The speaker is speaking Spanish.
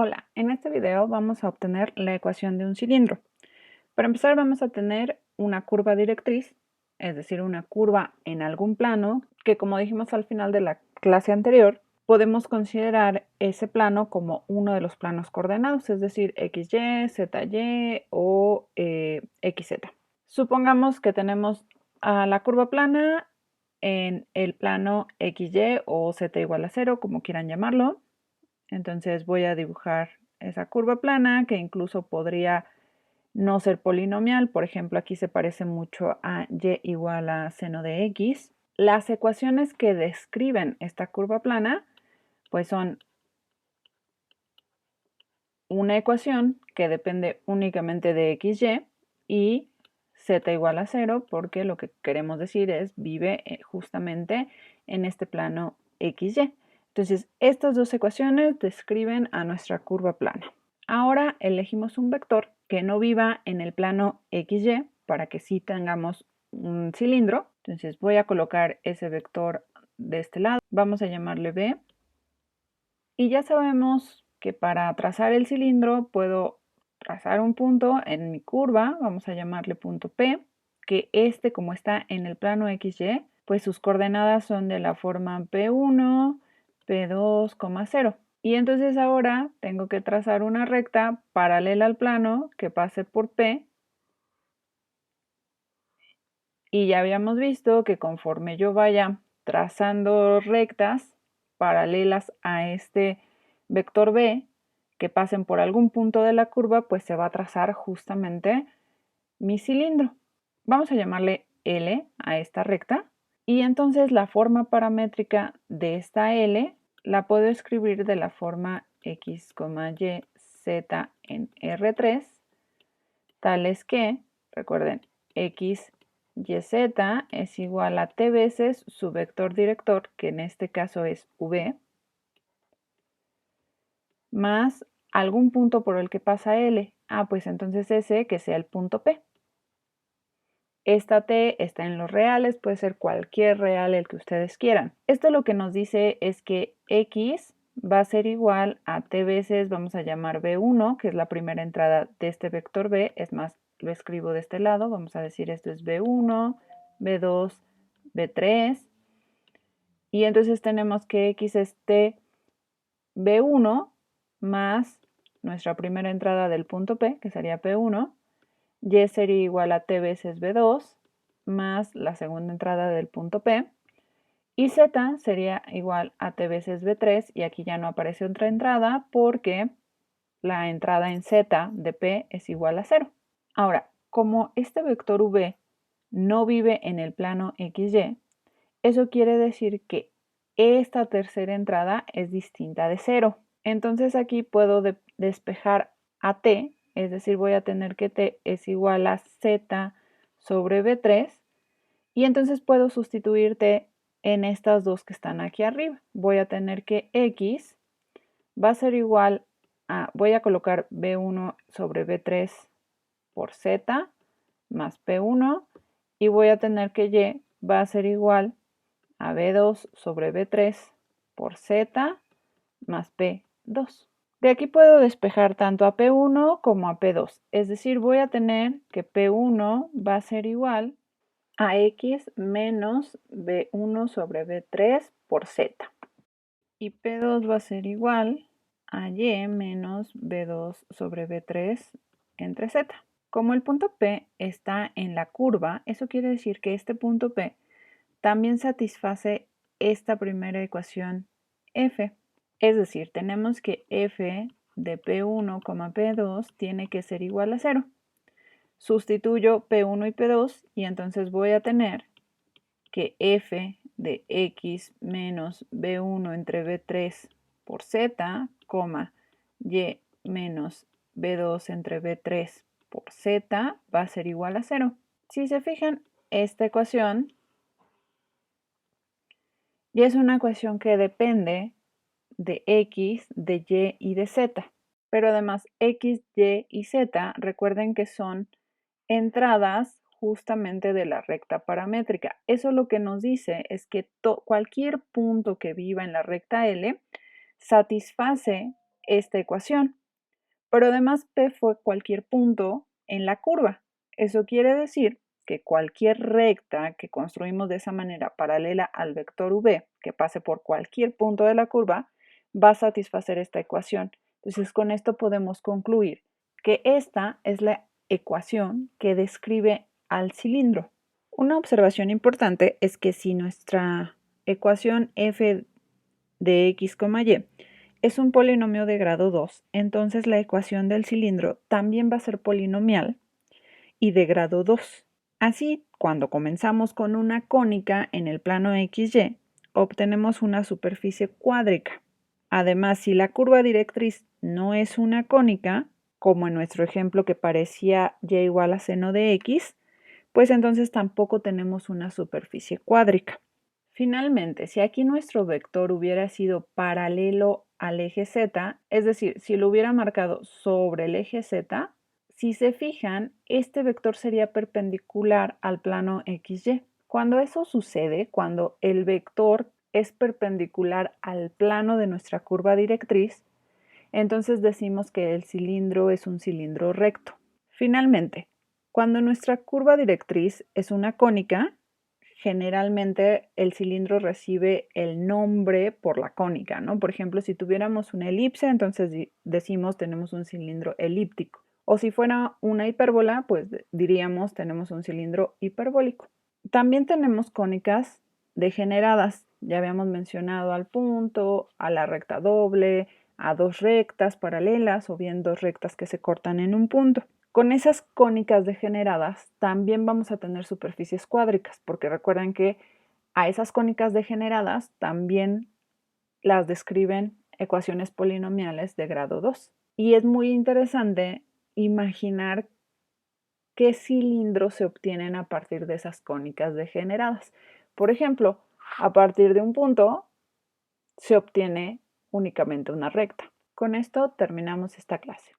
Hola, en este video vamos a obtener la ecuación de un cilindro. Para empezar vamos a tener una curva directriz, es decir, una curva en algún plano que, como dijimos al final de la clase anterior, podemos considerar ese plano como uno de los planos coordenados, es decir, XY, ZY o XZ. Supongamos que tenemos a la curva plana en el plano XY o Z igual a 0, como quieran llamarlo. Entonces voy a dibujar esa curva plana que incluso podría no ser polinomial. Por ejemplo, aquí se parece mucho a y igual a seno de x. Las ecuaciones que describen esta curva plana pues son una ecuación que depende únicamente de xy y z igual a 0 porque lo que queremos decir es vive justamente en este plano xy. Entonces, estas dos ecuaciones describen a nuestra curva plana. Ahora elegimos un vector que no viva en el plano XY para que sí tengamos un cilindro. Entonces voy a colocar ese vector de este lado. Vamos a llamarle B. Y ya sabemos que para trazar el cilindro puedo trazar un punto en mi curva. Vamos a llamarle punto P, que como está en el plano XY, pues sus coordenadas son de la forma P1, P2, 0. Y entonces ahora tengo que trazar una recta paralela al plano que pase por P. Y ya habíamos visto que conforme yo vaya trazando rectas paralelas a este vector B, que pasen por algún punto de la curva, pues se va a trazar justamente mi cilindro. Vamos a llamarle L a esta recta. Y entonces la forma paramétrica de esta L la puedo escribir de la forma x, y, z en R3, tales que, recuerden, x, y, z es igual a t veces su vector director, que en este caso es v, más algún punto por el que pasa L. Pues entonces ese que sea el punto P. Esta T está en los reales, puede ser cualquier real el que ustedes quieran. Esto lo que nos dice es que X va a ser igual a T veces, vamos a llamar B1, que es la primera entrada de este vector B. Es más, lo escribo de este lado, vamos a decir esto es B1, B2, B3. Y entonces tenemos que X es T B1 más nuestra primera entrada del punto P, que sería P1. Y sería igual a T veces B2 más la segunda entrada del punto P. Y Z sería igual a T veces B3, y aquí ya no aparece otra entrada porque la entrada en Z de P es igual a 0. Ahora, como este vector V no vive en el plano XY, eso quiere decir que esta tercera entrada es distinta de 0. Entonces aquí puedo despejar a T, es decir, voy a tener que T es igual a Z sobre B3, y entonces puedo sustituir T en estas dos que están aquí arriba. Voy a tener que X va a ser igual a, voy a colocar B1 sobre B3 por Z más P1, y voy a tener que Y va a ser igual a B2 sobre B3 por Z más P2. De aquí puedo despejar tanto a P1 como a P2, es decir, voy a tener que P1 va a ser igual a X menos B1 sobre B3 por Z. Y P2 va a ser igual a Y menos B2 sobre B3 entre Z. Como el punto P está en la curva, eso quiere decir que este punto P también satisface esta primera ecuación F. Es decir, tenemos que F de P1, P2 tiene que ser igual a 0. Sustituyo P1 y P2 y entonces voy a tener que F de X menos B1 entre B3 por Z, Y menos B2 entre B3 por Z va a ser igual a 0. Si se fijan, esta ecuación ya es una ecuación que depende de X, de Y y de Z. Pero además X, Y y Z, recuerden que son entradas justamente de la recta paramétrica. Eso lo que nos dice es que cualquier punto que viva en la recta L satisface esta ecuación. Pero además P fue cualquier punto en la curva. Eso quiere decir que cualquier recta que construimos de esa manera paralela al vector V, que pase por cualquier punto de la curva, va a satisfacer esta ecuación. Entonces, con esto podemos concluir que esta es la ecuación que describe al cilindro. Una observación importante es que si nuestra ecuación f de x, y es un polinomio de grado 2, entonces la ecuación del cilindro también va a ser polinomial y de grado 2. Así, cuando comenzamos con una cónica en el plano XY, obtenemos una superficie cuádrica. Además, si la curva directriz no es una cónica, como en nuestro ejemplo que parecía y igual a seno de x, pues entonces tampoco tenemos una superficie cuádrica. Finalmente, si aquí nuestro vector hubiera sido paralelo al eje z, es decir, si lo hubiera marcado sobre el eje z, si se fijan, este vector sería perpendicular al plano XY. Cuando eso sucede, cuando el vector es perpendicular al plano de nuestra curva directriz, entonces decimos que el cilindro es un cilindro recto. Finalmente, cuando nuestra curva directriz es una cónica, generalmente el cilindro recibe el nombre por la cónica, ¿no? Por ejemplo, si tuviéramos una elipse, entonces decimos tenemos un cilindro elíptico. O si fuera una hipérbola, pues diríamos tenemos un cilindro hiperbólico. También tenemos cónicas degeneradas. Ya habíamos mencionado al punto, a la recta doble, a dos rectas paralelas o bien dos rectas que se cortan en un punto. Con esas cónicas degeneradas también vamos a tener superficies cuádricas, porque recuerden que a esas cónicas degeneradas también las describen ecuaciones polinomiales de grado 2. Y es muy interesante imaginar qué cilindros se obtienen a partir de esas cónicas degeneradas. Por ejemplo, a partir de un punto se obtiene únicamente una recta. Con esto terminamos esta clase.